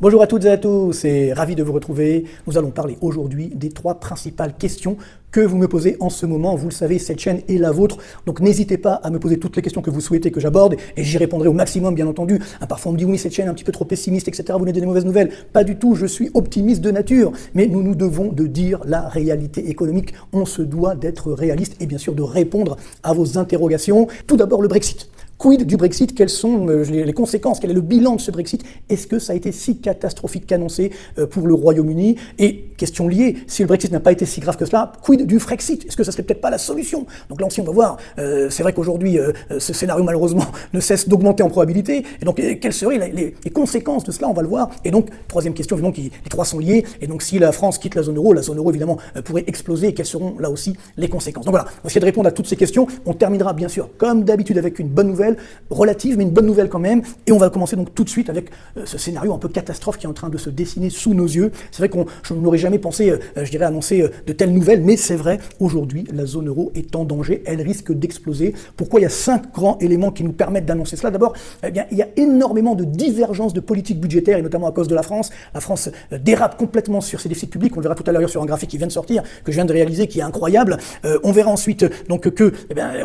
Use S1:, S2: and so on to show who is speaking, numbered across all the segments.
S1: Bonjour à toutes et à tous, c'est ravi de vous retrouver. Nous allons parler aujourd'hui des 3 principales questions que vous me posez en ce moment. Vous le savez, cette chaîne est la vôtre, donc n'hésitez pas à me poser toutes les questions que vous souhaitez que j'aborde, et j'y répondrai au maximum, bien entendu. Parfois on me dit oui, cette chaîne est un petit peu trop pessimiste, etc. Vous nous donnez des mauvaises nouvelles. Pas du tout, je suis optimiste de nature, mais nous devons de dire la réalité économique. On se doit d'être réaliste et bien sûr de répondre à vos interrogations. Tout d'abord, le Brexit. Quid du Brexit? Quelles sont les conséquences? Quel est le bilan de ce Brexit? Est-ce que ça a été si catastrophique qu'annoncé pour le Royaume-Uni? Et question liée, si le Brexit n'a pas été si grave que cela, quid du Frexit? Est-ce que ça serait peut-être pas la solution? Donc là aussi on va voir, c'est vrai qu'aujourd'hui ce scénario malheureusement ne cesse d'augmenter en probabilité, et donc quelles seraient les conséquences de cela? On va le voir. Et donc troisième question, évidemment, les 3 sont liés, et donc si la France quitte la zone euro évidemment pourrait exploser, et quelles seront là aussi les conséquences? Donc voilà, on va essayer de répondre à toutes ces questions. On terminera bien sûr comme d'habitude avec une bonne nouvelle, relative, mais une bonne nouvelle quand même. Et on va commencer donc tout de suite avec ce scénario un peu catastrophe qui est en train de se dessiner sous nos yeux. C'est vrai je n'aurais jamais pensé, annoncer de telles nouvelles, mais c'est vrai, aujourd'hui, la zone euro est en danger, elle risque d'exploser. Pourquoi? Il y a 5 grands éléments qui nous permettent d'annoncer cela. D'abord, il y a énormément de divergences de politique budgétaire, et notamment à cause de la France. La France dérape complètement sur ses déficits publics. On le verra tout à l'heure sur un graphique qui vient de sortir, que je viens de réaliser, qui est incroyable. On verra ensuite donc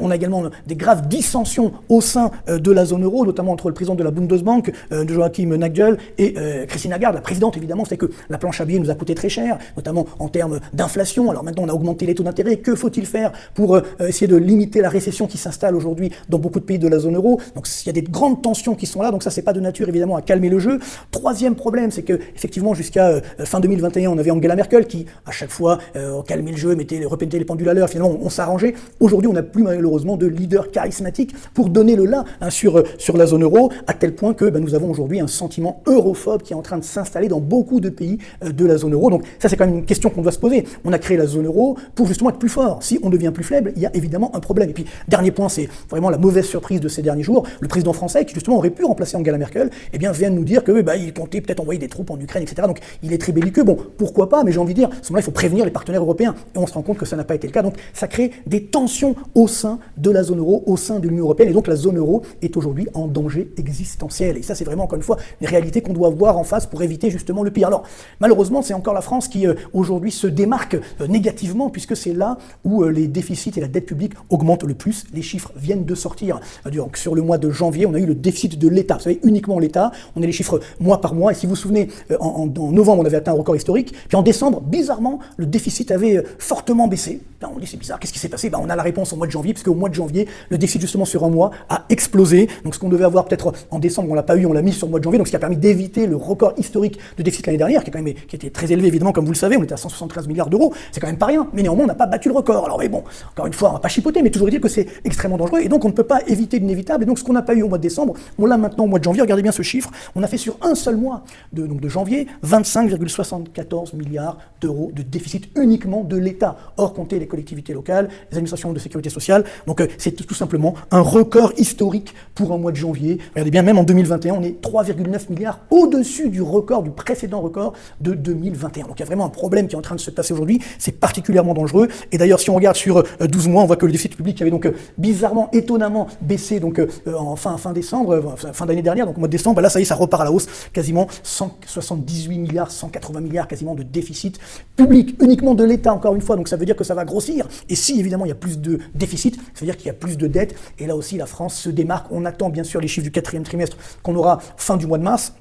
S1: on a également des graves dissensions au sein de la zone euro, notamment entre le président de la Bundesbank, de Joachim Nagel, et Christine Lagarde, la présidente évidemment. C'est que la planche à billets nous a coûté très cher, notamment en termes d'inflation. Alors maintenant on a augmenté les taux d'intérêt. Que faut-il faire pour essayer de limiter la récession qui s'installe aujourd'hui dans beaucoup de pays de la zone euro? Donc il y a des grandes tensions qui sont là, donc ça c'est pas de nature évidemment à calmer le jeu. Troisième problème, c'est que effectivement jusqu'à fin 2021 on avait Angela Merkel qui à chaque fois calmait le jeu, remettait les pendules à l'heure, finalement on s'arrangeait. Aujourd'hui on n'a plus malheureusement de leader charismatique pour donner le là sur la zone euro, à tel point que nous avons aujourd'hui un sentiment europhobe qui est en train de s'installer dans beaucoup de pays de la zone euro. Donc ça c'est quand même une question qu'on doit se poser. On a créé la zone euro pour justement être plus fort. Si on devient plus faible, il y a évidemment un problème. Et puis dernier point, c'est vraiment la mauvaise surprise de ces derniers jours. Le président français, qui justement aurait pu remplacer Angela Merkel, vient de nous dire que il comptait peut-être envoyer des troupes en Ukraine, etc. Donc il est très belliqueux. Bon, pourquoi pas, mais j'ai envie de dire, à ce moment-là, il faut prévenir les partenaires européens. Et on se rend compte que ça n'a pas été le cas. Donc ça crée des tensions au sein de la zone euro, au sein de l'Union européenne. Et donc la zone euro est aujourd'hui en danger existentiel. Et ça, c'est vraiment, encore une fois, une réalité qu'on doit voir en face pour éviter justement le pire. Alors, malheureusement, c'est encore la France qui, aujourd'hui, se démarque négativement, puisque c'est là où les déficits et la dette publique augmentent le plus. Les chiffres viennent de sortir. Donc, sur le mois de janvier, on a eu le déficit de l'État. Vous savez, uniquement l'État. On a les chiffres mois par mois. Et si vous vous souvenez, en novembre, on avait atteint un record historique. Puis en décembre, bizarrement, le déficit avait fortement baissé. Là, on dit, c'est bizarre. Qu'est-ce qui s'est passé? On a la réponse au mois de janvier, puisque au mois de janvier, le déficit, justement, sur un mois, a explosé. Donc, ce qu'on devait avoir peut-être en décembre, on l'a pas eu, on l'a mis sur le mois de janvier, donc ce qui a permis d'éviter le record historique de déficit l'année dernière, qui était très élevé évidemment, comme vous le savez, on était à 173 milliards d'euros, c'est quand même pas rien, mais néanmoins on n'a pas battu le record. Alors mais bon, encore une fois, on va pas chipoter, mais toujours est-il que c'est extrêmement dangereux, et donc on ne peut pas éviter l'inévitable, et donc ce qu'on n'a pas eu au mois de décembre, on l'a maintenant au mois de janvier. Regardez bien ce chiffre, on a fait sur un seul mois de janvier 25,74 milliards d'euros de déficit uniquement de l'État, hors compter les collectivités locales, les administrations de sécurité sociale. Donc c'est tout simplement un record historique pour un mois de janvier. Regardez bien, même en 2021, on est 3,9 milliards au-dessus du record, du précédent record de 2021. Donc il y a vraiment un problème qui est en train de se passer aujourd'hui, c'est particulièrement dangereux. Et d'ailleurs, si on regarde sur 12 mois, on voit que le déficit public avait donc bizarrement, étonnamment baissé donc en fin décembre, fin d'année dernière, donc au mois de décembre, là ça y est, ça repart à la hausse, quasiment 178 milliards, 180 milliards quasiment de déficit public, uniquement de l'État encore une fois, donc ça veut dire que ça va grossir. Et si évidemment il y a plus de déficit, ça veut dire qu'il y a plus de dettes, et là aussi la France se démarque. On attend bien sûr les chiffres du 4e trimestre qu'on aura fin du mois de mars.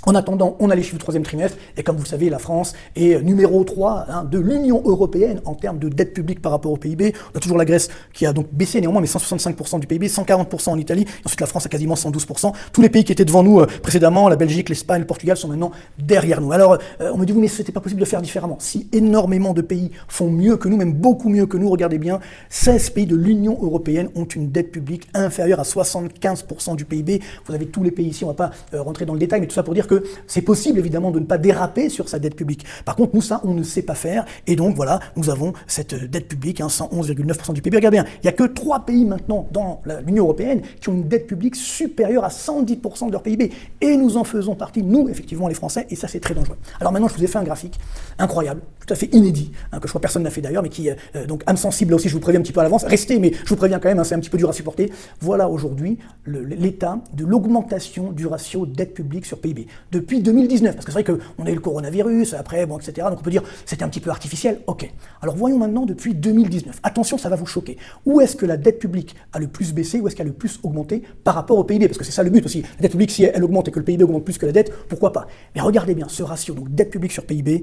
S1: En attendant, on a les chiffres du 3e trimestre, et comme vous le savez, la France est numéro 3 de l'Union européenne en termes de dette publique par rapport au PIB. On a toujours la Grèce qui a donc baissé néanmoins, mais 165% du PIB, 140% en Italie, et ensuite la France a quasiment 112%. Tous les pays qui étaient devant nous précédemment, la Belgique, l'Espagne, le Portugal, sont maintenant derrière nous. Alors, on me dit, oui, mais c'était pas possible de faire différemment. Si énormément de pays font mieux que nous, même beaucoup mieux que nous, regardez bien, 16 pays de l'Union européenne ont une dette publique inférieure à 75% du PIB. Vous avez tous les pays ici, on va pas rentrer dans le détail, mais tout ça pour dire que c'est possible évidemment de ne pas déraper sur sa dette publique. Par contre, nous, ça, on ne sait pas faire. Et donc, voilà, nous avons cette dette publique, 111,9% du PIB. Regardez bien, il n'y a que 3 pays maintenant dans l'Union européenne qui ont une dette publique supérieure à 110% de leur PIB. Et nous en faisons partie, nous, effectivement, les Français, et ça, c'est très dangereux. Alors maintenant, je vous ai fait un graphique incroyable, tout à fait inédit, que je crois personne n'a fait d'ailleurs, mais qui, donc, âme sensible, là aussi, je vous préviens un petit peu à l'avance. Restez, mais je vous préviens quand même, c'est un petit peu dur à supporter. Voilà aujourd'hui l'état de l'augmentation du ratio dette publique sur PIB. depuis 2019. Parce que c'est vrai qu'on a eu le coronavirus, après, bon, etc. Donc on peut dire c'était un petit peu artificiel. Ok. Alors voyons maintenant depuis 2019. Attention, ça va vous choquer. Où est-ce que la dette publique a le plus baissé, où est-ce qu'elle a le plus augmenté par rapport au PIB? Parce que c'est ça le but aussi. La dette publique, si elle augmente et que le PIB augmente plus que la dette, pourquoi pas? Mais regardez bien ce ratio, donc dette publique sur PIB,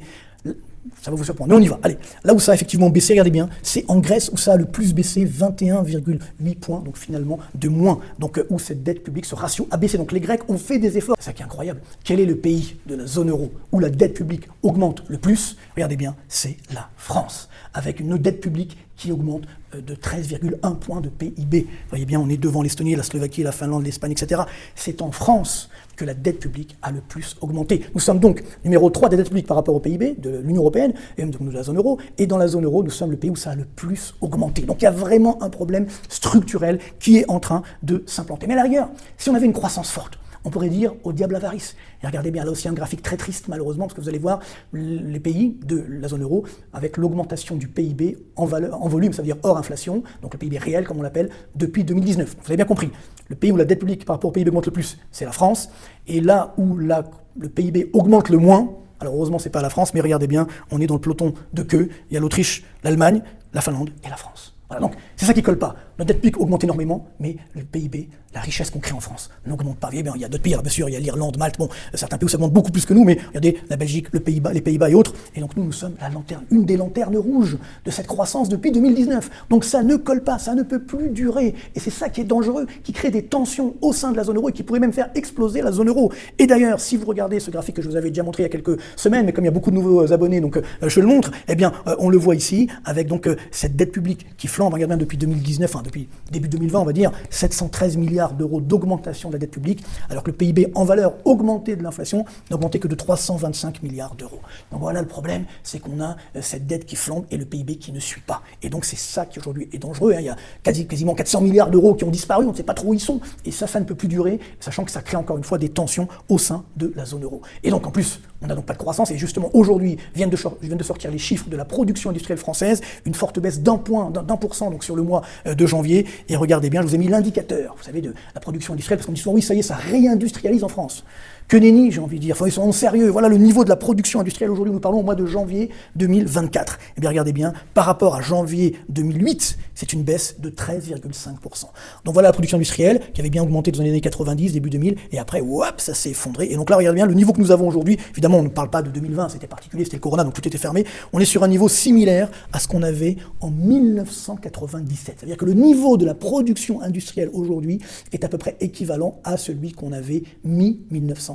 S1: ça va vous surprendre. Mais on y va. Allez, là où ça a effectivement baissé, regardez bien, c'est en Grèce où ça a le plus baissé, 21,8 points, donc finalement de moins. Donc où cette dette publique, ce ratio a baissé. Donc les Grecs ont fait des efforts. C'est ça qui est incroyable. Quel est le pays de la zone euro où la dette publique augmente le plus? Regardez bien, c'est la France, avec une dette publique qui augmente de 13,1 points de PIB. Vous voyez bien, on est devant l'Estonie, la Slovaquie, la Finlande, l'Espagne, etc. C'est en France que la dette publique a le plus augmenté. Nous sommes donc numéro 3 des dettes publiques par rapport au PIB de l'Union européenne et de la zone euro. Et dans la zone euro, nous sommes le pays où ça a le plus augmenté. Donc il y a vraiment un problème structurel qui est en train de s'implanter. Mais à la rigueur, si on avait une croissance forte, on pourrait dire au diable l'avarice. Et regardez bien, là aussi un graphique très triste malheureusement, parce que vous allez voir les pays de la zone euro avec l'augmentation du PIB en volume, ça veut dire hors inflation, donc le PIB réel comme on l'appelle, depuis 2019. Vous avez bien compris, le pays où la dette publique par rapport au PIB augmente le plus, c'est la France, et là où le PIB augmente le moins, alors heureusement c'est pas la France, mais regardez bien, on est dans le peloton de queue, il y a l'Autriche, l'Allemagne, la Finlande et la France. Voilà, donc c'est ça qui colle pas. Notre dette publique augmente énormément, mais le PIB, la richesse qu'on crée en France, n'augmente pas. Il y a d'autres pays, alors bien sûr, il y a l'Irlande, Malte, bon, certains pays où ça augmente beaucoup plus que nous, mais regardez, la Belgique, les Pays-Bas et autres. Et donc nous sommes la lanterne, une des lanternes rouges de cette croissance depuis 2019. Donc ça ne colle pas, ça ne peut plus durer. Et c'est ça qui est dangereux, qui crée des tensions au sein de la zone euro et qui pourrait même faire exploser la zone euro. Et d'ailleurs, si vous regardez ce graphique que je vous avais déjà montré il y a quelques semaines, mais comme il y a beaucoup de nouveaux abonnés, donc je le montre, eh bien, on le voit ici, avec donc cette dette publique qui flambe, regardez bien, depuis 2019, depuis début 2020, on va dire, 713 milliards d'euros d'augmentation de la dette publique, alors que le PIB en valeur augmentée de l'inflation n'augmentait que de 325 milliards d'euros. Donc voilà le problème, c'est qu'on a cette dette qui flambe et le PIB qui ne suit pas. Et donc c'est ça qui aujourd'hui est dangereux. Hein. Il y a quasiment 400 milliards d'euros qui ont disparu, on ne sait pas trop où ils sont. Et ça ne peut plus durer, sachant que ça crée encore une fois des tensions au sein de la zone euro. Et donc en plus, on n'a donc pas de croissance. Et justement aujourd'hui, viennent de sortir les chiffres de la production industrielle française, une forte baisse d'1%, donc sur le mois de janvier. Et regardez bien, je vous ai mis l'indicateur, vous savez, de la production industrielle, parce qu'on dit souvent, oui, ça y est, ça réindustrialise en France. Que nenni, j'ai envie de dire. Enfin, ils sont sérieux. Voilà le niveau de la production industrielle aujourd'hui. Nous parlons au mois de janvier 2024. Eh bien, regardez bien, par rapport à janvier 2008, c'est une baisse de 13,5%. Donc voilà la production industrielle qui avait bien augmenté dans les années 90, début 2000, et après, whop, ça s'est effondré. Et donc là, regardez bien le niveau que nous avons aujourd'hui. Évidemment, on ne parle pas de 2020, c'était particulier, c'était le corona, donc tout était fermé. On est sur un niveau similaire à ce qu'on avait en 1997. C'est-à-dire que le niveau de la production industrielle aujourd'hui est à peu près équivalent à celui qu'on avait mi-1997.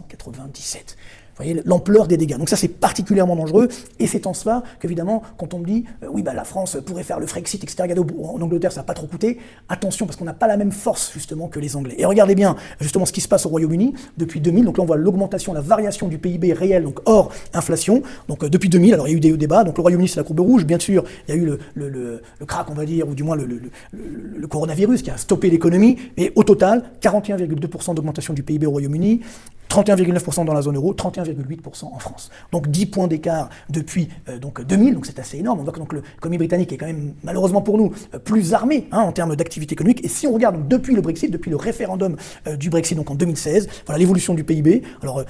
S1: Vous voyez l'ampleur des dégâts. Donc ça, c'est particulièrement dangereux. Et c'est en cela qu'évidemment, quand on me dit oui, bah, la France pourrait faire le Frexit, etc., regardez, en Angleterre, ça n'a pas trop coûté. Attention, parce qu'on n'a pas la même force, justement, que les Anglais. Et regardez bien, justement, ce qui se passe au Royaume-Uni depuis 2000. Donc là, on voit l'augmentation, la variation du PIB réel, donc hors inflation. Donc depuis 2000, alors il y a eu des débats. Donc le Royaume-Uni, c'est la courbe rouge. Bien sûr, il y a eu le crack, on va dire, ou du moins le coronavirus qui a stoppé l'économie. Mais au total, 41,2% d'augmentation du PIB au Royaume-Uni. 31,9% dans la zone euro, 31,8% en France. Donc 10 points d'écart depuis 2000, donc c'est assez énorme. On voit que donc, l'économie britannique est quand même, malheureusement pour nous, plus armée en termes d'activité économique. Et si on regarde donc, depuis le Brexit, depuis le référendum du Brexit donc en 2016, voilà l'évolution du PIB. Alors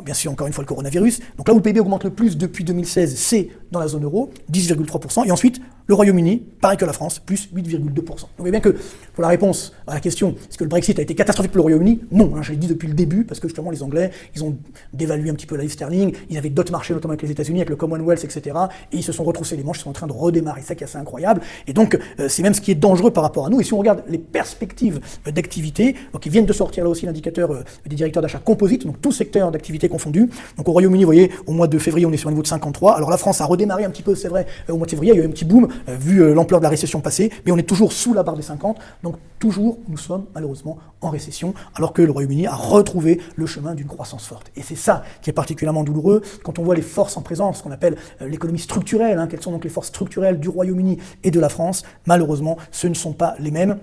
S1: bien sûr, encore une fois, le coronavirus. Donc là où le PIB augmente le plus depuis 2016, c'est dans la zone euro, 10,3%. Et ensuite, le Royaume-Uni, pareil que la France, plus 8,2%. Donc vous voyez bien que, pour la réponse à la question, est-ce que le Brexit a été catastrophique pour le Royaume-Uni? Non, je l'ai dit depuis le début, parce que justement les Anglais, ils ont dévalué un petit peu la livre sterling, ils avaient d'autres marchés, notamment avec les États-Unis, avec le Commonwealth, etc. Et ils se sont retroussés les manches, ils sont en train de redémarrer. C'est ça qui est assez incroyable. Et donc, c'est même ce qui est dangereux par rapport à nous. Et si on regarde les perspectives d'activité, donc ils viennent de sortir là aussi l'indicateur des directeurs d'achat composite, donc tout secteur d'activité confondu. Donc au Royaume-Uni, vous voyez, au mois de février, on est sur un niveau de 53. Alors la France a redémarré un petit peu, c'est vrai, au mois de février, il y a eu un petit boom, vu l'ampleur de la récession passée, mais on est toujours sous la barre des 50. Donc toujours, nous sommes malheureusement en récession, alors que le Royaume-Uni a retrouvé le chemin d'une croissance forte. Et c'est ça qui est particulièrement douloureux quand on voit les forces en présence, ce qu'on appelle l'économie structurelle, quelles sont donc les forces structurelles du Royaume-Uni et de la France. Malheureusement, ce ne sont pas les mêmes.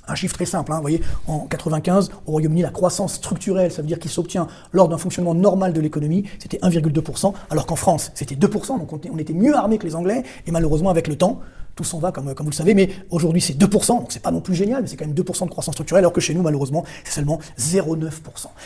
S1: Un chiffre très simple, vous voyez, en 95, au Royaume-Uni, la croissance structurelle, ça veut dire qu'il s'obtient lors d'un fonctionnement normal de l'économie, c'était 1,2%, alors qu'en France, c'était 2%, donc on était mieux armés que les Anglais, et malheureusement, avec le temps, tout s'en va, comme vous le savez, mais aujourd'hui c'est 2%, donc c'est pas non plus génial, mais c'est quand même 2% de croissance structurelle, alors que chez nous, malheureusement, c'est seulement 0,9%.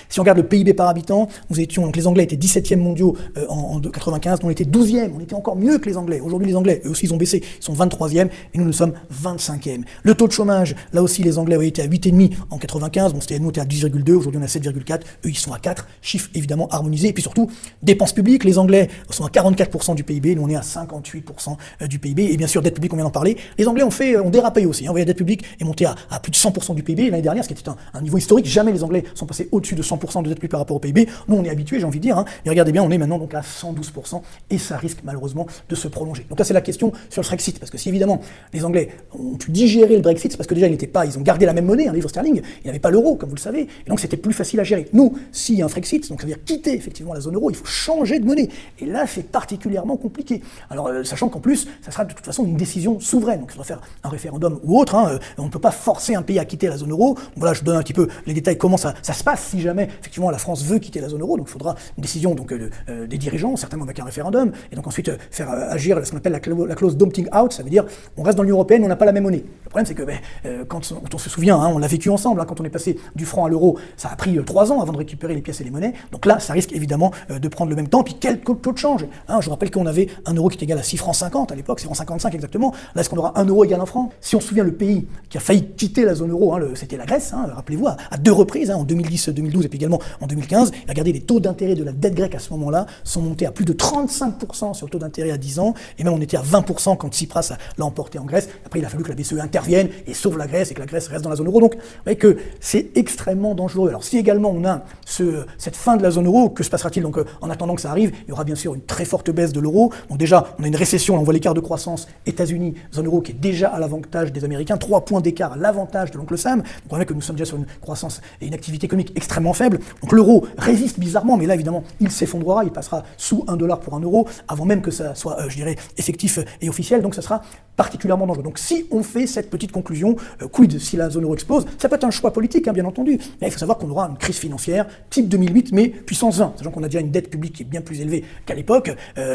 S1: Si on regarde le PIB par habitant, donc les Anglais étaient 17e mondiaux en 95, nous on était 12e, on était encore mieux que les Anglais. Aujourd'hui, les Anglais, eux aussi, ils ont baissé, ils sont 23e, et nous sommes 25e. Le taux de chômage, là aussi, les Anglais étaient à 8,5 en 95, bon, nous, on était à 10,2, aujourd'hui, on est à 7,4, eux, ils sont à 4, chiffre évidemment harmonisé, et puis surtout, dépenses publiques, les Anglais sont à 44% du PIB, nous, on est à 58% du PIB, et bien sûr, dette publique, on vient d'en parler. Les Anglais ont dérapé aussi, hein, vous voyez, la dette publique est montée à plus de 100% du PIB l'année dernière, ce qui était un niveau historique, jamais les Anglais sont passés au-dessus de 100% de dette publique par rapport au PIB, nous, on est habitués, j'ai envie de dire, hein, et regardez bien, on est maintenant donc à 112%, et ça risque malheureusement de se prolonger. Donc là, c'est la question sur le Frexit, parce que si évidemment, les Anglais ont pu digérer le Brexit, c'est parce que déjà, ils ont gardé la même monnaie, hein, le livre sterling, ils n'avaient pas l'euro, comme vous le savez, et donc c'était plus facile à gérer. Nous, s'il y a un Frexit, donc ça veut dire quitter effectivement la zone euro, il faut changer de monnaie, et là, c'est particulièrement compliqué. Alors, sachant qu'en plus, ça sera de toute façon une décision souveraine, donc il faudra faire un référendum ou autre, hein, on ne peut pas forcer un pays à quitter la zone euro. Donc voilà, je vous donne un petit peu les détails, comment ça se passe si jamais effectivement la France veut quitter la zone euro, donc il faudra une décision donc, des dirigeants, certainement avec un référendum, et donc ensuite faire agir ce qu'on appelle la clause d'opting out, ça veut dire on reste dans l'Union européenne, on n'a pas la même monnaie. Le problème c'est que quand on se souvient, hein, on l'a vécu ensemble, hein, quand on est passé du franc à l'euro, ça a pris 3 ans avant de récupérer les pièces et les monnaies, donc là ça risque évidemment de prendre le même temps, puis quel taux de change, hein, je vous rappelle qu'on avait un euro qui est égal à 6 francs 50 à l'époque, 6 francs 55 exactement, là est-ce qu'on aura 1 euro égal à 1 franc? Si on se souvient, le pays qui a failli quitter la zone euro, hein, c'était la Grèce, hein, rappelez-vous, à 2 reprises, hein, en 2010, 2012 et puis également en 2015, et regardez, les taux d'intérêt de la dette grecque à ce moment-là sont montés à plus de 35% sur le taux d'intérêt à 10 ans, et même on était à 20% quand Tsipras l'a emporté en Grèce. Après, il a fallu que la BCE intervienne et sauve la Grèce et que la Grèce reste dans la zone euro. Donc, vous voyez que c'est extrêmement dangereux. Alors, si également on a cette fin de la zone euro, que se passera-t-il? Donc, en attendant que ça arrive, il y aura bien sûr une très forte baisse de l'euro. Donc déjà, on a une récession, là, on voit l'écart de croissance États-Unis, zone euro qui est déjà à l'avantage des Américains, 3 points d'écart à l'avantage de l'oncle Sam. Donc, on voit que nous sommes déjà sur une croissance et une activité économique extrêmement faible. Donc, l'euro résiste bizarrement, mais là, évidemment, il s'effondrera, il passera sous 1 dollar pour 1 euro, avant même que ça soit, je dirais, effectif et officiel. Donc, ça sera particulièrement dangereux. Donc si on fait cette petite conclusion, quid si la zone euro explose, ça peut être un choix politique, hein, bien entendu, mais il faut savoir qu'on aura une crise financière type 2008, mais puissance 20, sachant qu'on a déjà une dette publique qui est bien plus élevée qu'à l'époque,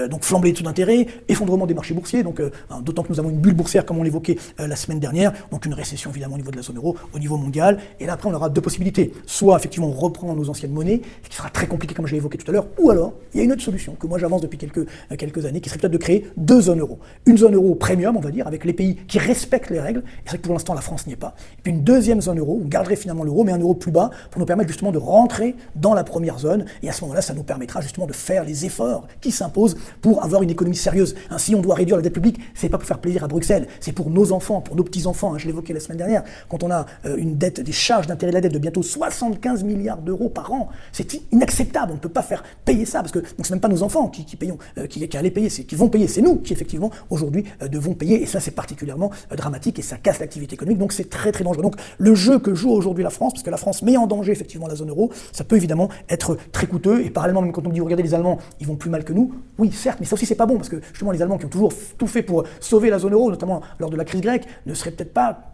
S1: donc flambée des taux d'intérêt, effondrement des marchés boursiers, donc d'autant que nous avons une bulle boursière comme on l'évoquait la semaine dernière, donc une récession évidemment au niveau de la zone euro, au niveau mondial, et là après on aura 2 possibilités, soit effectivement on reprend nos anciennes monnaies, ce qui sera très compliqué comme je l'ai évoqué tout à l'heure, ou alors il y a une autre solution que moi j'avance depuis quelques années, qui serait peut-être de créer 2 zones euro. Une zone euro premium, on va dire, avec les pays qui respectent les règles, et c'est vrai que pour l'instant la France n'y est pas. Et puis une deuxième zone euro, on garderait finalement l'euro, mais un euro plus bas, pour nous permettre justement de rentrer dans la première zone, et à ce moment-là, ça nous permettra justement de faire les efforts qui s'imposent pour avoir une économie sérieuse. Hein, si on doit réduire la dette publique, c'est pas pour faire plaisir à Bruxelles, c'est pour nos enfants, pour nos petits-enfants, hein, je l'évoquais la semaine dernière, quand on a une dette, des charges d'intérêt de la dette de bientôt 75 milliards d'euros par an, c'est inacceptable, on ne peut pas faire payer ça, parce que c'est même pas nos enfants qui payons, qui allaient payer, qui vont payer, c'est nous qui effectivement aujourd'hui devons payer, et ça c'est particulièrement dramatique et ça casse l'activité économique, donc c'est très très dangereux. Donc le jeu que joue aujourd'hui la France, parce que la France met en danger effectivement la zone euro, ça peut évidemment être très coûteux, et parallèlement même quand on dit regardez les Allemands, ils vont plus mal que nous, oui certes, mais ça aussi c'est pas bon, parce que justement les Allemands qui ont toujours tout fait pour sauver la zone euro, notamment lors de la crise grecque, n'auraient peut-être pas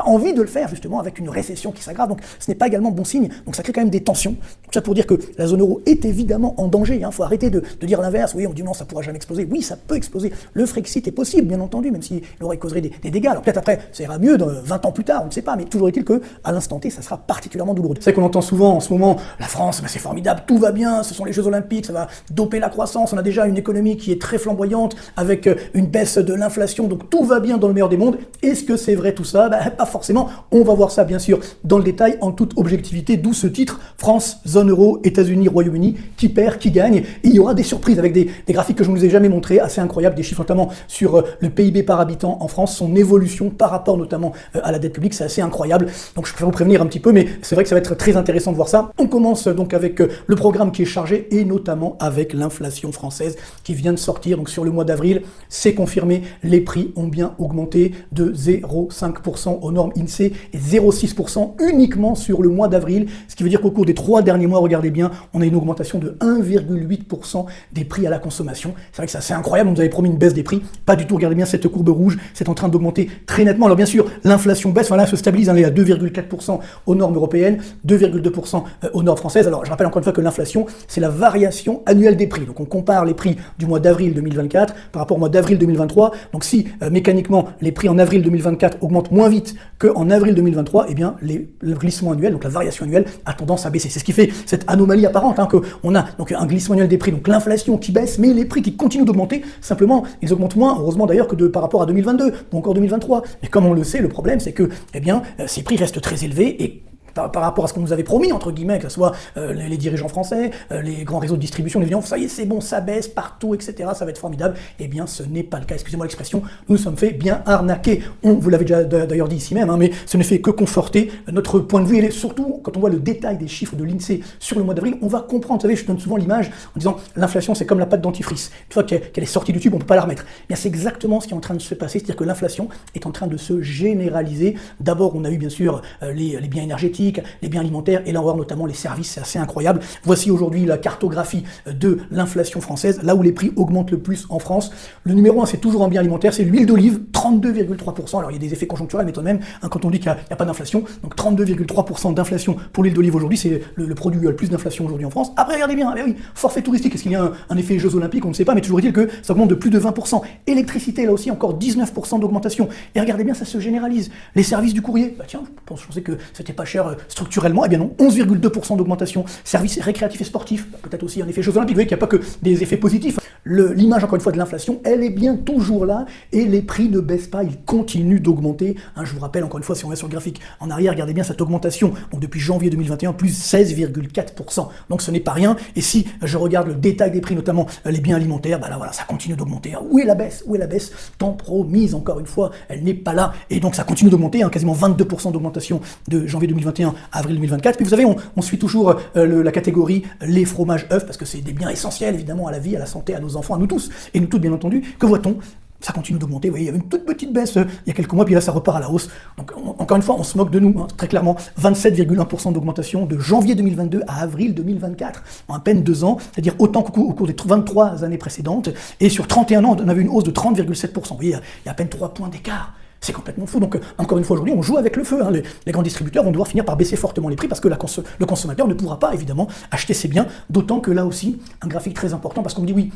S1: envie de le faire justement avec une récession qui s'aggrave, donc ce n'est pas également bon signe, donc ça crée quand même des tensions. Donc ça pour dire que la zone euro est évidemment en danger, il faut arrêter de dire l'inverse, oui on dit non ça pourra jamais exploser, oui ça peut exploser, le Frexit est possible bien entendu, même s'il aurait causé des dégâts, alors peut-être après ça ira mieux 20 ans plus tard, on ne sait pas, mais toujours est-il qu'à l'instant T ça sera particulièrement douloureux. C'est qu'on entend souvent en ce moment, la France c'est formidable, tout va bien, ce sont les Jeux Olympiques, ça va doper la croissance, on a déjà une économie qui est très flamboyante, avec une baisse de l'inflation, donc tout va bien dans le meilleur des mondes. Est-ce que c'est vrai tout ça? Pas forcément, on va voir ça bien sûr dans le détail, en toute objectivité, d'où ce titre, France, zone euro, États-Unis, Royaume-Uni, qui perd, qui gagne, et il y aura des surprises avec des graphiques que je ne vous ai jamais montrés, assez incroyables, des chiffres notamment sur le PIB par habitant en France, son évolution par rapport notamment à la dette publique, c'est assez incroyable, donc je préfère vous prévenir un petit peu, mais c'est vrai que ça va être très intéressant de voir ça. On commence donc avec le programme qui est chargé, et notamment avec l'inflation française qui vient de sortir, donc sur le mois d'avril, c'est confirmé, les prix ont bien augmenté de 0,5%. 0,5% aux normes INSEE et 0,6% uniquement sur le mois d'avril, ce qui veut dire qu'au cours des 3 derniers mois, regardez bien, on a une augmentation de 1,8% des prix à la consommation. C'est vrai que c'est assez incroyable, on nous avait promis une baisse des prix, pas du tout, regardez bien cette courbe rouge, c'est en train d'augmenter très nettement. Alors bien sûr, l'inflation baisse, voilà, se stabilise, elle est à 2,4% aux normes européennes, 2,2% aux normes françaises. Alors je rappelle encore une fois que l'inflation, c'est la variation annuelle des prix. Donc on compare les prix du mois d'avril 2024 par rapport au mois d'avril 2023. Donc si mécaniquement les prix en avril 2024 augmentent moins vite qu'en avril 2023, eh bien le glissement annuel, donc la variation annuelle, a tendance à baisser. C'est ce qui fait cette anomalie apparente, hein, qu'on a donc un glissement annuel des prix, donc l'inflation qui baisse, mais les prix qui continuent d'augmenter. Simplement, ils augmentent moins, heureusement d'ailleurs, que par rapport à 2022 ou encore 2023. Mais comme on le sait, le problème c'est que eh bien, ces prix restent très élevés et par rapport à ce qu'on nous avait promis, entre guillemets, que ce soit les dirigeants français, les grands réseaux de distribution, les gens, ça y est, c'est bon, ça baisse partout, etc., ça va être formidable. Eh bien, ce n'est pas le cas. Excusez-moi l'expression, nous nous sommes fait bien arnaquer. Vous l'avez déjà d'ailleurs dit ici même, hein, mais ce ne fait que conforter notre point de vue. Et surtout, quand on voit le détail des chiffres de l'INSEE sur le mois d'avril, on va comprendre. Vous savez, je donne souvent l'image en disant, l'inflation, c'est comme la pâte dentifrice. Une fois qu'elle est sortie du tube, on ne peut pas la remettre. Eh bien, c'est exactement ce qui est en train de se passer, c'est-à-dire que l'inflation est en train de se généraliser. D'abord, on a eu bien sûr les biens énergétiques, les biens alimentaires, et là on va voir notamment les services, c'est assez incroyable. Voici aujourd'hui la cartographie de l'inflation française, là où les prix augmentent le plus en France. Le numéro 1, c'est toujours en biens alimentaires, c'est l'huile d'olive, 32,3%. Alors il y a des effets conjoncturels, mais tout de même, hein, quand on dit qu'il n'y a pas d'inflation, donc 32,3% d'inflation pour l'huile d'olive aujourd'hui, c'est le produit le plus d'inflation aujourd'hui en France. Après, regardez bien, oui, forfait touristique, est-ce qu'il y a un effet Jeux Olympiques? On ne sait pas, mais toujours est-il que ça augmente de plus de 20%. Électricité, là aussi, encore 19% d'augmentation. Et regardez bien, ça se généralise. Les services du courrier, bah tiens, je pensais que c'était pas cher structurellement, eh bien non, 11,2% d'augmentation. Services récréatifs et sportifs, peut-être aussi un effet Jeux Olympiques, vous voyez qu'il n'y a pas que des effets positifs. L'image, encore une fois, de l'inflation, elle est bien toujours là, et les prix ne baissent pas, ils continuent d'augmenter. Hein, je vous rappelle, encore une fois, si on va sur le graphique en arrière, regardez bien cette augmentation, donc depuis janvier 2021, plus 16,4%. Donc ce n'est pas rien, et si je regarde le détail des prix, notamment les biens alimentaires, bah là voilà, ça continue d'augmenter. Où est la baisse? Où est la baisse? Tant promise, encore une fois, elle n'est pas là, et donc ça continue d'augmenter, hein, quasiment 22% d'augmentation de janvier 2021 à avril 2024. Puis vous savez, on suit toujours la catégorie les fromages œufs, parce que c'est des biens essentiels, évidemment, à la vie, à la santé, à nos enfants, à nous tous, et nous toutes, bien entendu. Que voit-on? Ça continue d'augmenter, vous voyez, il y avait une toute petite baisse il y a quelques mois, puis là ça repart à la hausse. Donc encore une fois, on se moque de nous, hein, très clairement, 27,1% d'augmentation de janvier 2022 à avril 2024, en à peine 2 ans, c'est-à-dire autant qu'au cours des 23 années précédentes, et sur 31 ans, on avait une hausse de 30,7%. Vous voyez, il y a à peine 3 points d'écart. C'est complètement fou. Donc, encore une fois, aujourd'hui, on joue avec le feu. Hein. Les grands distributeurs vont devoir finir par baisser fortement les prix parce que le consommateur ne pourra pas, évidemment, acheter ses biens. D'autant que là aussi, un graphique très important, parce qu'on me dit oui,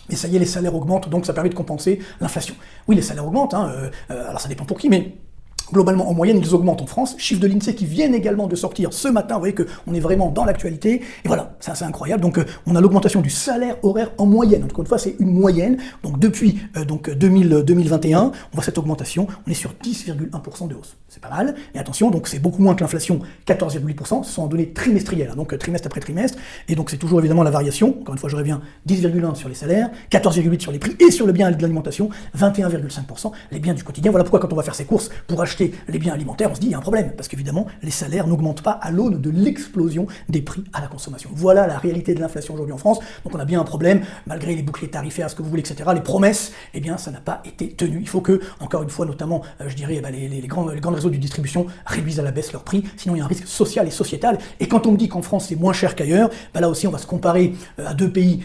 S1: mais ça y est, les salaires augmentent, donc ça permet de compenser l'inflation. Oui, les salaires augmentent, hein, alors ça dépend pour qui, mais globalement, en moyenne, ils augmentent en France. Chiffres de l'INSEE qui viennent également de sortir ce matin. Vous voyez qu'on est vraiment dans l'actualité. Et voilà, c'est assez incroyable. Donc, on a l'augmentation du salaire horaire en moyenne. Encore une fois, c'est une moyenne. Donc, depuis 2021, on voit cette augmentation. On est sur 10,1% de hausse. C'est pas mal. Et attention, donc c'est beaucoup moins que l'inflation, 14,8%. Ce sont en données trimestrielles, hein, donc trimestre après trimestre. Et donc, c'est toujours évidemment la variation. Encore une fois, je reviens, 10,1% sur les salaires, 14,8% sur les prix et sur le bien de l'alimentation, 21,5% les biens du quotidien. Voilà pourquoi quand on va faire ses courses pour acheter les biens alimentaires, on se dit il y a un problème, parce qu'évidemment, les salaires n'augmentent pas à l'aune de l'explosion des prix à la consommation. Voilà la réalité de l'inflation aujourd'hui en France. Donc on a bien un problème, malgré les boucliers tarifaires, ce que vous voulez, etc., les promesses, eh bien, ça n'a pas été tenu. Il faut que, encore une fois, notamment, je dirais, les grands réseaux de distribution réduisent à la baisse leurs prix, sinon il y a un risque social et sociétal. Et quand on me dit qu'en France, c'est moins cher qu'ailleurs, là aussi, on va se comparer à 2 pays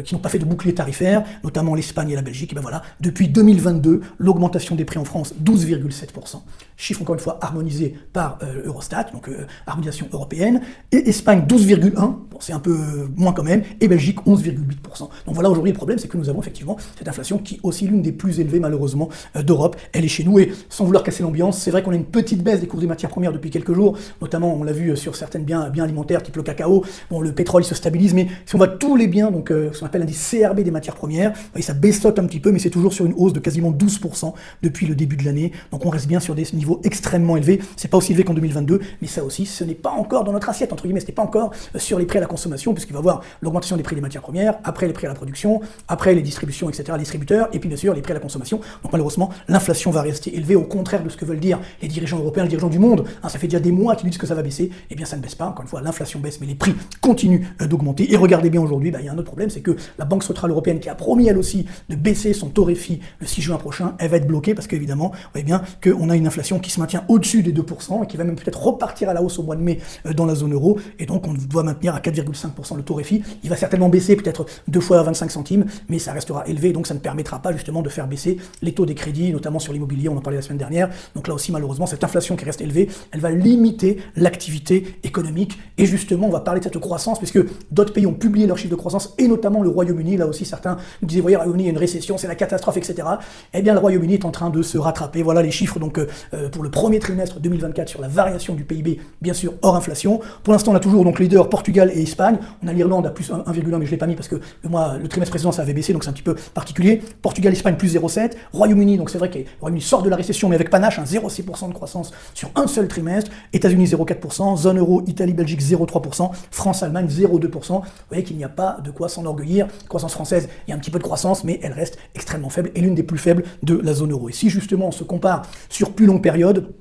S1: qui n'ont pas fait de bouclier tarifaire, notamment l'Espagne et la Belgique. Et ben voilà, depuis 2022, l'augmentation des prix en France, 12,7%. Chiffre encore une fois harmonisé par Eurostat, donc harmonisation européenne, et Espagne 12,1%, bon, c'est un peu moins quand même, et Belgique 11,8%. Donc voilà, aujourd'hui le problème c'est que nous avons effectivement cette inflation qui est aussi l'une des plus élevées malheureusement d'Europe, elle est chez nous, et sans vouloir casser l'ambiance, c'est vrai qu'on a une petite baisse des cours des matières premières depuis quelques jours, notamment on l'a vu sur certains biens alimentaires, type le cacao, bon le pétrole il se stabilise, mais si on voit tous les biens, donc ce qu'on appelle l'indice CRB des matières premières, vous voyez, ça baissote un petit peu, mais c'est toujours sur une hausse de quasiment 12% depuis le début de l'année, donc on reste bien sur des niveaux extrêmement élevé, c'est pas aussi élevé qu'en 2022, mais ça aussi, ce n'est pas encore dans notre assiette, entre guillemets, ce n'est pas encore sur les prix à la consommation, puisqu'il va y avoir l'augmentation des prix des matières premières, après les prix la production, après les distributions, etc., les distributeurs, et puis bien sûr les prix à la consommation. Donc malheureusement, l'inflation va rester élevée, au contraire de ce que veulent dire les dirigeants européens, les dirigeants du monde. Hein, ça fait déjà des mois qu'ils disent que ça va baisser, et bien ça ne baisse pas. Encore une fois, l'inflation baisse, mais les prix continuent d'augmenter. Et regardez bien aujourd'hui, il y a un autre problème, c'est que la Banque centrale européenne, qui a promis elle aussi de baisser son taux réfi le 6 juin prochain, elle va être bloquée parce qu'évidemment, vous voyez bien qu'on a une inflation qui se maintient au-dessus des 2% et qui va même peut-être repartir à la hausse au mois de mai dans la zone euro. Et donc on doit maintenir à 4,5% le taux réfi. Il va certainement baisser peut-être 2 fois à 25 centimes, mais ça restera élevé, donc ça ne permettra pas justement de faire baisser les taux des crédits, notamment sur l'immobilier, on en parlait la semaine dernière. Donc là aussi, malheureusement, cette inflation qui reste élevée, elle va limiter l'activité économique. Et justement, on va parler de cette croissance, puisque d'autres pays ont publié leurs chiffres de croissance, et notamment le Royaume-Uni. Là aussi, certains nous disaient, voyez, le Royaume-Uni, il y a une récession, c'est la catastrophe, etc. Eh bien, le Royaume-Uni est en train de se rattraper. Voilà les chiffres donc pour le premier trimestre 2024 sur la variation du PIB, bien sûr, hors inflation. Pour l'instant, on a toujours donc leader Portugal et Espagne. On a l'Irlande à plus 1,1, mais je l'ai pas mis parce que le trimestre précédent, ça avait baissé, donc c'est un petit peu particulier. Portugal, Espagne, plus 0,7. Royaume-Uni, donc c'est vrai que le Royaume-Uni sort de la récession, mais avec panache, 0,6% de croissance sur un seul trimestre. États-Unis, 0,4%. Zone euro, Italie, Belgique, 0,3%. France, Allemagne, 0,2%. Vous voyez qu'il n'y a pas de quoi s'enorgueillir. Croissance française, il y a un petit peu de croissance, mais elle reste extrêmement faible et l'une des plus faibles de la zone euro. Et si justement on se compare sur plus longue période,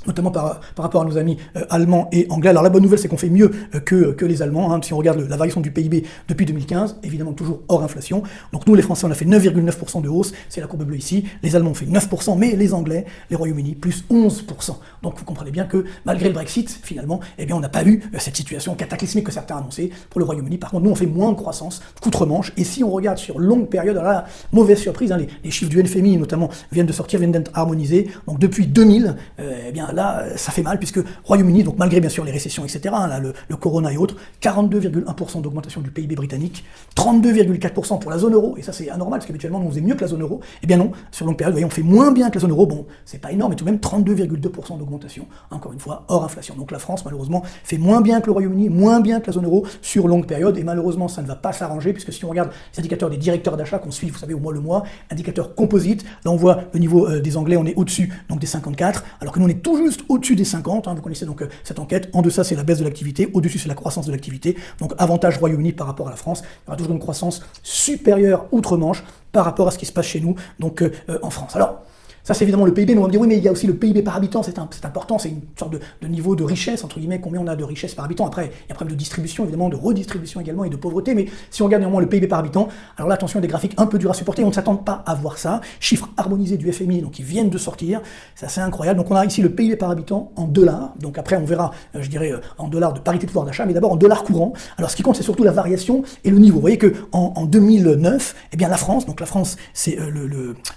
S1: notamment par rapport à nos amis allemands et anglais. Alors la bonne nouvelle, c'est qu'on fait mieux que les Allemands. Hein. Si on regarde la variation du PIB depuis 2015, évidemment toujours hors inflation. Donc nous, les Français, on a fait 9,9% de hausse, c'est la courbe bleue ici. Les Allemands ont fait 9%, mais les Anglais, les Royaumes-Unis, plus 11%. Donc vous comprenez bien que malgré le Brexit, finalement, eh bien on n'a pas eu cette situation cataclysmique que certains annoncé pour le Royaume-Uni. Par contre, nous, on fait moins de croissance qu'outre-Manche. Et si on regarde sur longue période, alors là, mauvaise surprise, hein, les chiffres du FMI notamment viennent d'être harmonisés. Donc depuis 2000, eh bien là, ça fait mal, puisque Royaume-Uni, donc malgré bien sûr les récessions, etc., hein, là, le corona et autres, 42,1% d'augmentation du PIB britannique, 32,4% pour la zone euro, et ça c'est anormal, parce qu'habituellement on faisait mieux que la zone euro. Eh bien non, sur longue période, vous voyez, on fait moins bien que la zone euro, bon, c'est pas énorme, mais tout de même 32,2% d'augmentation, encore une fois, hors inflation. Donc la France, malheureusement, fait moins bien que le Royaume-Uni, moins bien que la zone euro sur longue période, et malheureusement ça ne va pas s'arranger, puisque si on regarde les indicateurs des directeurs d'achat qu'on suit, vous savez, au mois le mois, indicateurs composites, là on voit le niveau des Anglais, on est au-dessus donc des 54, alors que nous on est tout juste au-dessus des 50, hein, vous connaissez donc cette enquête. En deçà, c'est la baisse de l'activité, au-dessus, c'est la croissance de l'activité. Donc avantage Royaume-Uni par rapport à la France. Il y aura toujours une croissance supérieure outre-Manche par rapport à ce qui se passe chez nous, donc en France. Alors, ça, c'est évidemment le PIB, mais on va me dire, oui, mais il y a aussi le PIB par habitant, c'est important, c'est une sorte de niveau de richesse, entre guillemets, combien on a de richesse par habitant. Après, il y a un problème de distribution, évidemment, de redistribution également, et de pauvreté, mais si on regarde néanmoins le PIB par habitant, alors là, attention, des graphiques un peu durs à supporter, on ne s'attend pas à voir ça. Chiffres harmonisés du FMI, donc ils viennent de sortir, c'est assez incroyable. Donc on a ici le PIB par habitant en dollars, donc après on verra, je dirais, en dollars de parité de pouvoir d'achat, mais d'abord en dollars courants. Alors ce qui compte, c'est surtout la variation et le niveau. Vous voyez que en 2009, eh bien la France, donc la France, c'est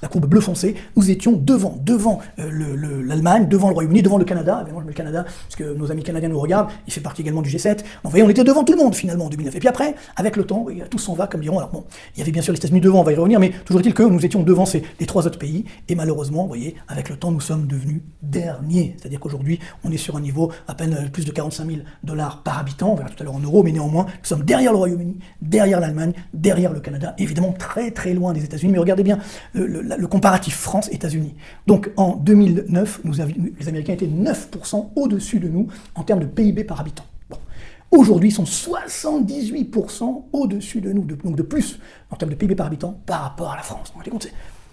S1: la courbe bleu foncé, nous étions devant l'Allemagne, devant le Royaume-Uni, devant le Canada. Évidemment, je mets le Canada, parce que nos amis canadiens nous regardent, il fait partie également du G7. Donc vous voyez, on était devant tout le monde finalement en 2009. Et puis après, avec le temps, tout s'en va, comme diront. Alors bon, il y avait bien sûr les États-Unis devant, on va y revenir, mais toujours est-il que nous étions devant les trois autres pays. Et malheureusement, vous voyez, avec le temps, nous sommes devenus derniers. C'est-à-dire qu'aujourd'hui, on est sur un niveau à peine plus de 45 000 $ par habitant. On verra tout à l'heure en euros, mais néanmoins, nous sommes derrière le Royaume-Uni, derrière l'Allemagne, derrière le Canada, évidemment très très loin des États-Unis. Mais regardez bien le comparatif France-États-Unis. Donc en 2009, les Américains étaient 9% au-dessus de nous en termes de PIB par habitant. Bon. Aujourd'hui, ils sont 78% au-dessus de nous, donc de plus en termes de PIB par habitant par rapport à la France. Vous vous rendez compte ?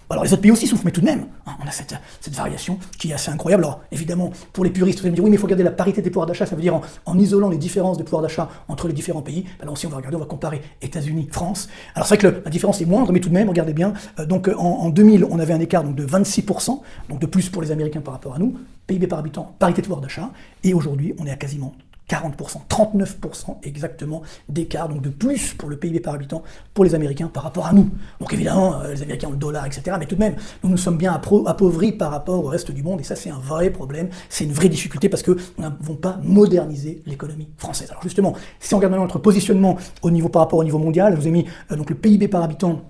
S1: Alors les autres pays aussi souffrent, mais tout de même, hein, on a cette variation qui est assez incroyable. Alors évidemment, pour les puristes, vous allez me dire, oui, mais il faut regarder la parité des pouvoirs d'achat, ça veut dire en isolant les différences de pouvoir d'achat entre les différents pays. Ben là aussi, on va regarder, on va comparer États-Unis, France. Alors c'est vrai que la différence est moindre, mais tout de même, regardez bien, donc en 2000, on avait un écart donc, de 26%, donc de plus pour les Américains par rapport à nous, PIB par habitant, parité de pouvoir d'achat, et aujourd'hui, on est à quasiment 40%, 39% exactement d'écart, donc de plus pour le PIB par habitant pour les Américains par rapport à nous. Donc évidemment, les Américains ont le dollar, etc. Mais tout de même, nous sommes bien appauvris par rapport au reste du monde, et ça c'est un vrai problème, c'est une vraie difficulté parce que nous n'avons pas modernisé l'économie française. Alors justement, si on regarde maintenant notre positionnement par rapport au niveau mondial, je vous ai mis donc le PIB par habitant.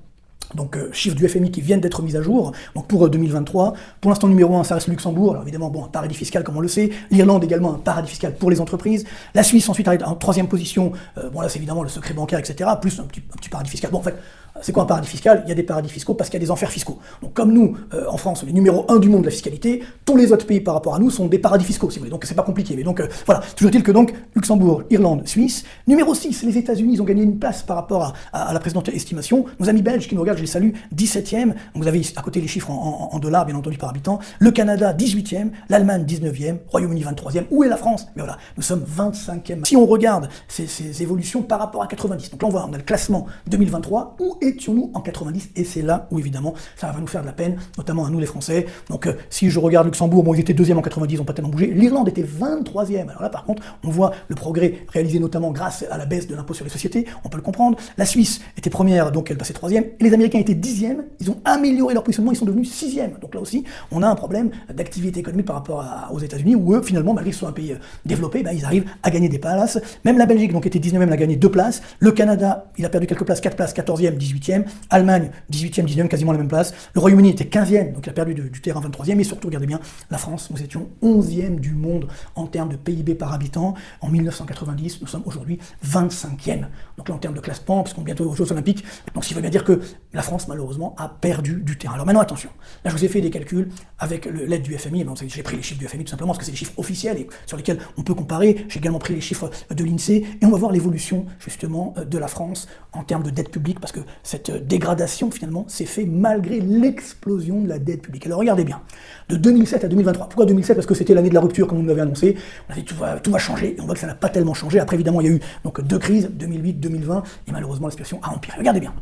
S1: Donc chiffres du FMI qui viennent d'être mis à jour, donc pour 2023. Pour l'instant, numéro 1, ça reste Luxembourg. Alors évidemment, bon, un paradis fiscal comme on le sait. L'Irlande également, un paradis fiscal pour les entreprises. La Suisse ensuite arrive en troisième position. Bon là, c'est évidemment le secret bancaire, etc. Plus un petit paradis fiscal. Bon, en fait, C'est quoi un paradis fiscal? Il y a des paradis fiscaux parce qu'il y a des enfers fiscaux. Donc comme nous, en France, on est numéro 1 du monde de la fiscalité, tous les autres pays par rapport à nous sont des paradis fiscaux, si vous voulez. Donc c'est pas compliqué. Mais donc voilà, toujours est-il que donc Luxembourg, Irlande, Suisse. Numéro 6, les États-Unis, ils ont gagné une place par rapport à la précédente estimation. Nos amis belges qui nous regardent, je les salue, 17e. Donc vous avez à côté les chiffres en dollars, bien entendu, par habitant. Le Canada, 18e. L'Allemagne, 19e. Royaume-Uni, 23e. Où est la France? Mais voilà, nous sommes 25e. Si on regarde ces évolutions par rapport à 90, donc là on a le classement 2023, où étions-nous en 90? Et c'est là où évidemment ça va nous faire de la peine, notamment à nous les Français. Donc si je regarde Luxembourg, bon ils étaient 2e en 90, ils n'ont pas tellement bougé. L'Irlande était 23e. Alors là par contre, on voit le progrès réalisé notamment grâce à la baisse de l'impôt sur les sociétés, on peut le comprendre. La Suisse était première, donc elle passait 3e. Et les Américains étaient 10e, ils ont amélioré leur positionnement, ils sont devenus 6e. Donc là aussi, on a un problème d'activité économique par rapport aux États-Unis, où eux, finalement, malgré que ce soit un pays développé, ils arrivent à gagner des places. Même la Belgique, donc était 19e, a gagné 2 places. Le Canada, il a perdu quelques places, 4 places, 14e, 18e. Allemagne, 18e, 19e, quasiment la même place. Le Royaume-Uni était 15e, donc il a perdu du terrain, 23e. Et surtout, regardez bien, la France, nous étions 11e du monde en termes de PIB par habitant. En 1990, nous sommes aujourd'hui 25e. Donc là, en termes de classement, puisqu'on est bientôt aux Jeux Olympiques, donc ce qui veut bien dire que la France, malheureusement, a perdu du terrain. Alors maintenant, attention. Là, je vous ai fait des calculs avec l'aide du FMI. J'ai pris les chiffres du FMI tout simplement parce que c'est des chiffres officiels et sur lesquels on peut comparer. J'ai également pris les chiffres de l'INSEE et on va voir l'évolution, justement, de la France en termes de dette publique parce que cette dégradation, finalement, s'est faite malgré l'explosion de la dette publique. Alors, regardez bien. De 2007 à 2023. Pourquoi 2007? Parce que c'était l'année de la rupture, comme on nous l'avait annoncé. On a dit tout va changer et on voit que ça n'a pas tellement changé. Après, évidemment, il y a eu donc 2 crises, 2008, 2020 et malheureusement, la situation a empiré. Regardez bien.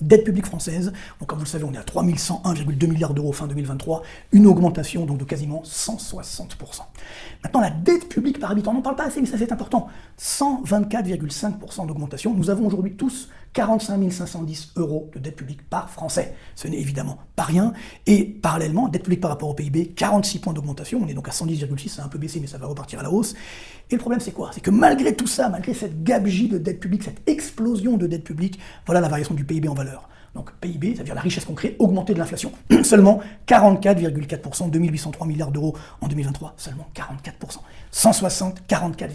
S1: Dette publique française, donc comme vous le savez, on est à 3101,2 milliards d'euros fin 2023, une augmentation donc de quasiment 160%. Maintenant, la dette publique par habitant, on n'en parle pas assez, mais ça c'est important, 124,5% d'augmentation. Nous avons aujourd'hui tous 45 510 euros de dette publique par Français. Ce n'est évidemment pas rien. Et parallèlement, dette publique par rapport au PIB, 46 points d'augmentation. On est donc à 110,6, ça a un peu baissé, mais ça va repartir à la hausse. Et le problème, c'est quoi? C'est que malgré tout ça, malgré cette gabegie de dette publique, cette explosion de dette publique, voilà la variation du PIB en valeur. Donc PIB, ça veut dire la richesse qu'on crée, augmentée de l'inflation. Seulement 44,4%, 2803 milliards d'euros en 2023, seulement 44%. 160, 44,4.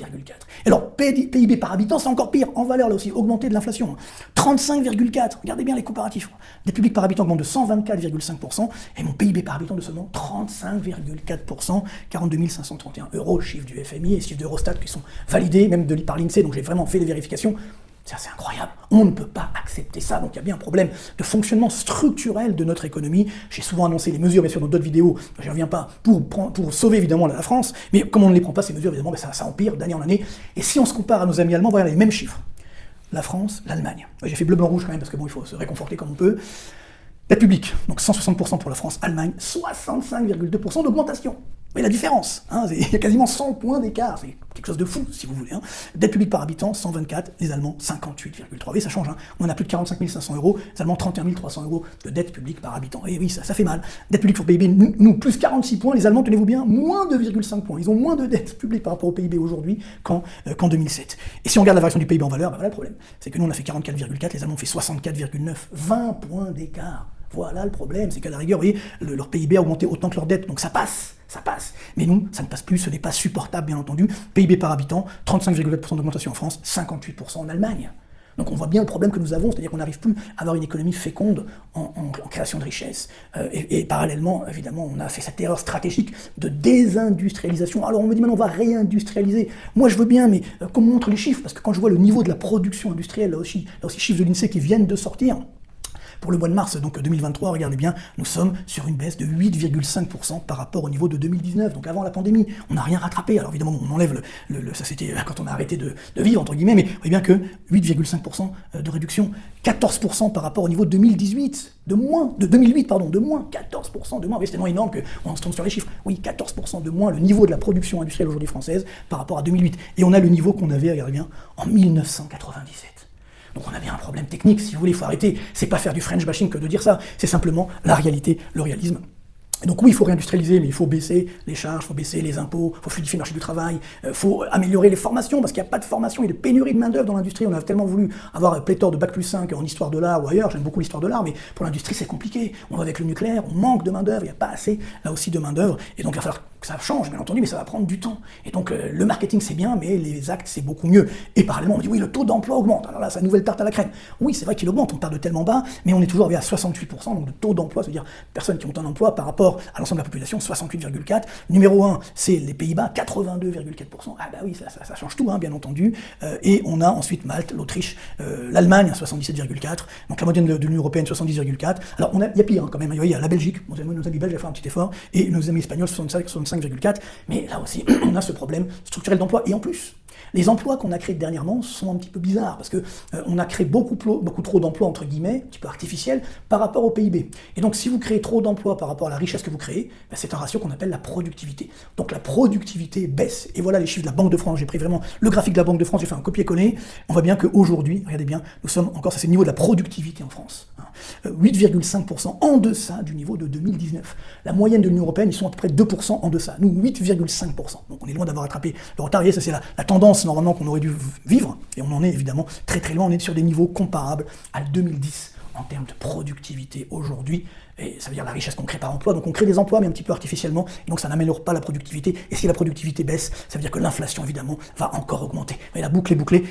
S1: Et alors PIB par habitant, c'est encore pire, en valeur là aussi, augmenté de l'inflation. 35,4, regardez bien les comparatifs. Dette publique par habitant augmente de 124,5%, et mon PIB par habitant de seulement 35,4%, 42 531 euros, chiffre du FMI et chiffre d'Eurostat qui sont validés, même par l'INSEE, donc j'ai vraiment fait des vérifications. C'est assez incroyable. On ne peut pas accepter ça. Donc il y a bien un problème de fonctionnement structurel de notre économie. J'ai souvent annoncé les mesures, bien sûr, dans d'autres vidéos. Je ne reviens pas pour sauver évidemment la France. Mais comme on ne les prend pas, ces mesures, évidemment, ça empire d'année en année. Et si on se compare à nos amis allemands, voilà les mêmes chiffres. La France, l'Allemagne. J'ai fait bleu, blanc, rouge quand même, parce que bon, il faut se réconforter comme on peut. Dette publique, donc 160% pour la France, Allemagne, 65,2% d'augmentation. Vous voyez la différence, hein, il y a quasiment 100 points d'écart, c'est quelque chose de fou, si vous voulez. Hein. Dette publique par habitant, 124, les Allemands, 58,3. Et ça change, hein. On a plus de 45 500 euros, les Allemands, 31 300 euros de dette publique par habitant. Et oui, ça fait mal. Dette publique pour PIB, nous, plus 46 points, les Allemands, tenez-vous bien, moins 2,5 points. Ils ont moins de dette publique par rapport au PIB aujourd'hui qu'en 2007. Et si on regarde la variation du PIB en valeur, voilà le problème. C'est que nous, on a fait 44,4, les Allemands ont fait 64,9, 20 points d'écart. Voilà le problème, c'est qu'à la rigueur, vous voyez, leur PIB a augmenté autant que leur dette, donc ça passe. Mais nous, ça ne passe plus, ce n'est pas supportable, bien entendu. PIB par habitant, 35,4% d'augmentation en France, 58% en Allemagne. Donc on voit bien le problème que nous avons, c'est-à-dire qu'on n'arrive plus à avoir une économie féconde en création de richesse. Et parallèlement, évidemment, on a fait cette erreur stratégique de désindustrialisation. Alors on me dit maintenant on va réindustrialiser. Moi je veux bien, mais comme montrent les chiffres, parce que quand je vois le niveau de la production industrielle, là aussi chiffres de l'INSEE qui viennent de sortir, pour le mois de mars donc 2023, regardez bien, nous sommes sur une baisse de 8,5% par rapport au niveau de 2019, donc avant la pandémie. On n'a rien rattrapé. Alors évidemment, on enlève ça c'était quand on a arrêté de vivre, entre guillemets, mais vous voyez bien que 8,5% de réduction, 14% par rapport au niveau de 2018, de moins 14% de moins. C'est tellement énorme qu'on se trompe sur les chiffres. Oui, 14% de moins le niveau de la production industrielle aujourd'hui française par rapport à 2008. Et on a le niveau qu'on avait, regardez bien, en 1997. Donc on a bien un problème technique, si vous voulez, il faut arrêter. C'est pas faire du French bashing que de dire ça, c'est simplement la réalité, le réalisme. Donc oui, il faut réindustrialiser, mais il faut baisser les charges, il faut baisser les impôts, il faut fluidifier le marché du travail, il faut améliorer les formations, parce qu'il n'y a pas de formation, il y a des pénuries de main-d'œuvre dans l'industrie. On a tellement voulu avoir pléthore de bac+5 en histoire de l'art ou ailleurs, j'aime beaucoup l'histoire de l'art, mais pour l'industrie c'est compliqué. On va avec le nucléaire, on manque de main-d'œuvre, il n'y a pas assez là aussi de main-d'œuvre, et donc il va falloir que ça change, bien entendu, mais ça va prendre du temps. Et donc le marketing c'est bien, mais les actes c'est beaucoup mieux. Et parallèlement, on dit oui, le taux d'emploi augmente. Alors là, c'est la nouvelle tarte à la crème. Oui, c'est vrai qu'il augmente, on part de tellement bas, mais on est toujours à 68%, donc le taux d'emploi, c'est-à-dire personnes qui ont un emploi par rapport à l'ensemble de la population, 68,4. Numéro 1, c'est les Pays-Bas, 82,4%. Ah bah oui, ça change tout, hein, bien entendu. Et on a ensuite Malte, l'Autriche, l'Allemagne, 77,4. Donc la moyenne de l'Union européenne, 70,4. Alors il y a pire hein, quand même. Il y a la Belgique, nos amis belges, j'ai fait un petit effort, et nos amis espagnols, 65,4. Mais là aussi, on a ce problème structurel d'emploi. Et en plus, les emplois qu'on a créés dernièrement sont un petit peu bizarres, parce que on a créé beaucoup trop d'emplois, entre guillemets, un petit peu artificiels, par rapport au PIB. Et donc si vous créez trop d'emplois par rapport à la richesse que vous créez, ben, c'est un ratio qu'on appelle la productivité. Donc la productivité baisse. Et voilà les chiffres de la Banque de France. J'ai pris vraiment le graphique de la Banque de France, j'ai fait un copier-coller. On voit bien qu'aujourd'hui, regardez bien, nous sommes encore, ça c'est le niveau de la productivité en France. 8,5% en deçà du niveau de 2019. La moyenne de l'Union européenne, ils sont à peu près 2% en deçà. Nous, 8,5%. Donc on est loin d'avoir attrapé le retard. Et ça, c'est la tendance normalement qu'on aurait dû vivre. Et on en est évidemment très très loin. On est sur des niveaux comparables à 2010 en termes de productivité aujourd'hui. Et ça veut dire la richesse qu'on crée par emploi. Donc on crée des emplois, mais un petit peu artificiellement. Et donc ça n'améliore pas la productivité. Et si la productivité baisse, ça veut dire que l'inflation, évidemment, va encore augmenter. Et la boucle est bouclée.